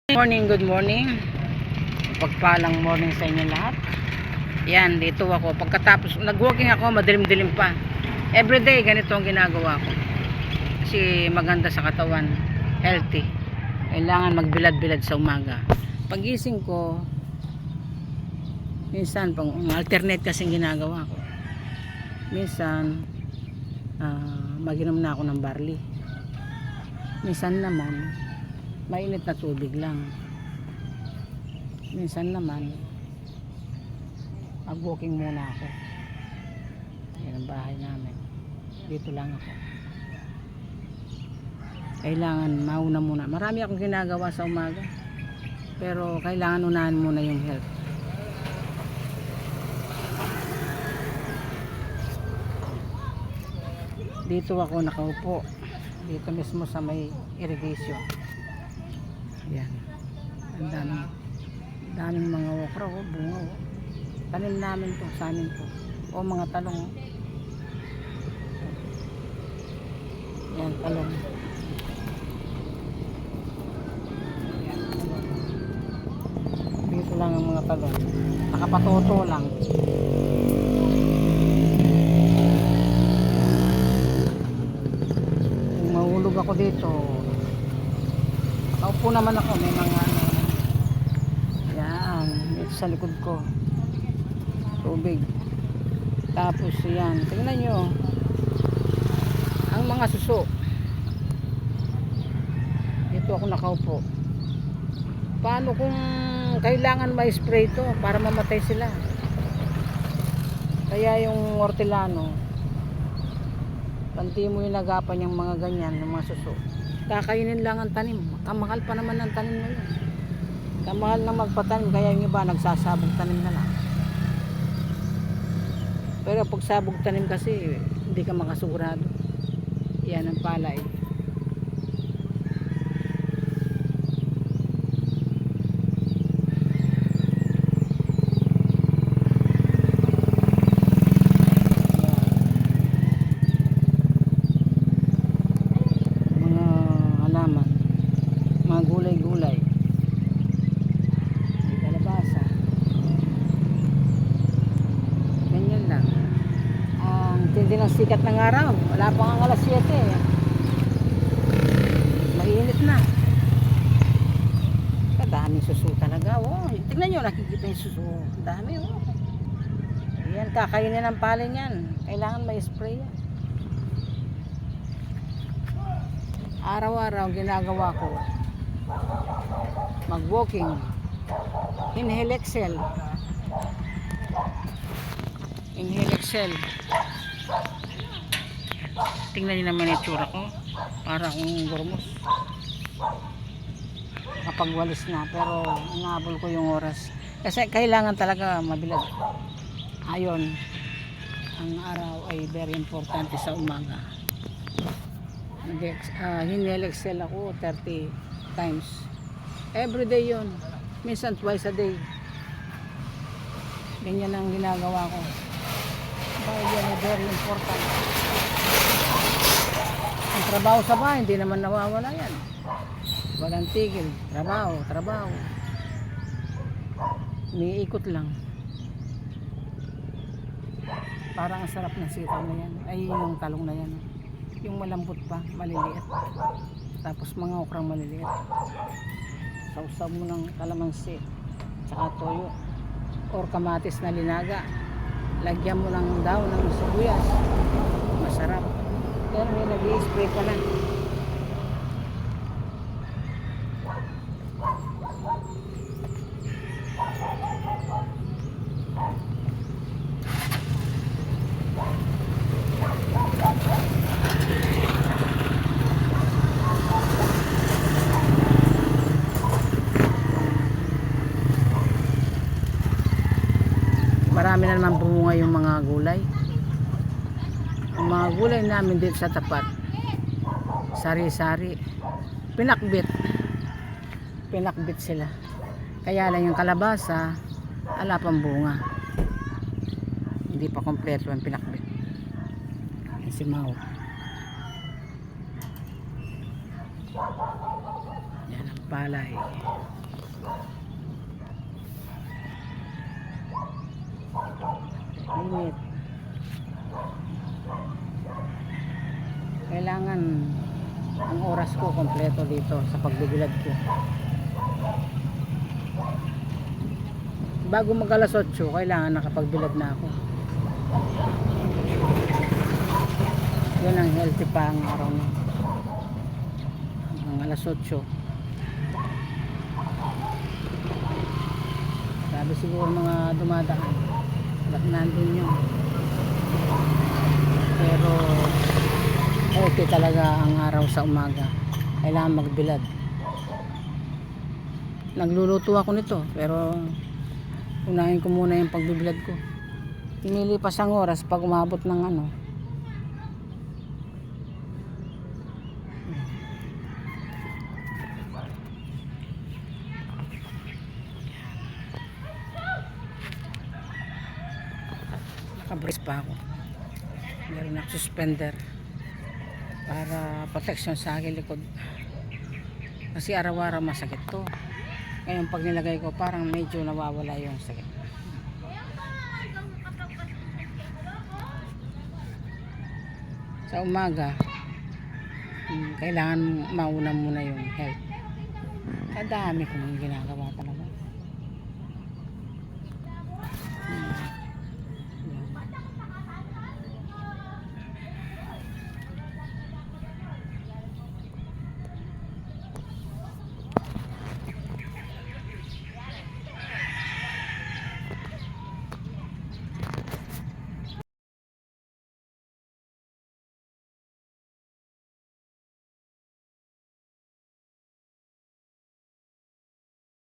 Good morning. Pagpalang morning sa inyo lahat. Yan, dito ako. Pagkatapos, nag-walking ako, madilim-dilim pa. Everyday, ganito ang ginagawa ko. Kasi maganda sa katawan. Healthy. Kailangan magbilad-bilad sa umaga. Pagising ko, minsan, pang alternate kasing ginagawa ko. Minsan, maginom na ako ng barley. Minsan naman, mainit na tubig lang. Minsan naman mag-walking muna ako. Ayan ang bahay namin. Dito lang ako. Kailangan mauna muna. Marami akong ginagawa sa umaga. Pero kailangan unahan muna yung health. Dito ako nakaupo. Dito mismo sa may irrigation. Yan. Ang daming mga okra, bunga. Tanim namin to, sa amin to. O mga talong. Yan, talong. Yan, talong. Dito lang ang mga talong. Nakapatoto lang. Kung mahulog ako dito, nakaupo naman ako, may mga yan, dito sa likod ko tubig. Tapos yan, tingnan nyo ang mga suso. Dito ako nakaupo. Paano kung kailangan ma-spray to para mamatay sila? Kaya yung hortelano, panti mo yung nagapan yung mga ganyan, yung mga suso, kakainin lang ang tanim. Kamahal pa naman ang tanim ngayon. Kamahal na magpatanim, kaya yung iba nagsasabog tanim na lang. Pero pag sabog tanim kasi, hindi ka makasigurado. Yan ang palay. Mga halaman, mga gulay-gulay. Hindi ng sikat ng araw, wala pang ang alas 7 mainit na. Kadaming suso talaga. Tignan nyo, nakikita yung suso, dami. Yan, kakainin ng palay yan, kailangan may spray yan. Araw-araw ginagawa ko mag-walking, inhale exhale, inhale exhale. Tingnan niyo naman yung tsura ko, para akong gormos. Kapagwalis na, pero inabol ko yung oras kasi kailangan talaga mabilad. Ayon, ang araw ay very importante sa umaga. Inhale exhale ako 30 times everyday yun, minsan twice a day. Ganyan ang ginagawa ko. Yan ay very important. Ang trabaho sa bahay, hindi naman nawawala yan. Walang tigil. Trabaho. Umiikot lang. Parang ang sarap ng sitaw na yan. Ay, yung talong na yan. Yung malambot pa, maliliit. Tapos mga okrang maliliit. Sausaw mo ng kalamansi. Tsaka toyo. Or kamatis na linaga. Lagyan mo ng daon ng sibuyas. Masarap. Pero may nag-i-spray pa na. Marami na naman bunga yung mga gulay. Ang mga gulay namin dito sa tapat, sari-sari, pinakbit sila. Kaya lang yung kalabasa, ala pang bunga, hindi pa kompleto yung pinakbit. Si Mau, yan ang palay. Init. Kailangan ang oras ko kompleto dito sa pagbibilad ko. Bago mag alas 8, kailangan nakapagbilad na ako. Yan ang healthy pa ang araw na. Ang alas 8. Sabi siguro mga dumadaan, ba't nandun yun? Pero okay talaga ang araw sa umaga. Kailangan magbilad. Nagluluto ako nito, pero unahin ko muna yung pagbibilad ko. Lumilipas ang oras pag umabot ng ano. Nakabrace pa ako. Meron ako suspender para protection sa aking likod. Kasi araw-araw masakit to. Ngayon pag nilagay ko parang medyo nawawala yung sakit. Sa umaga kailangan mauna muna yung health. Kadami kong ginagawa talaga.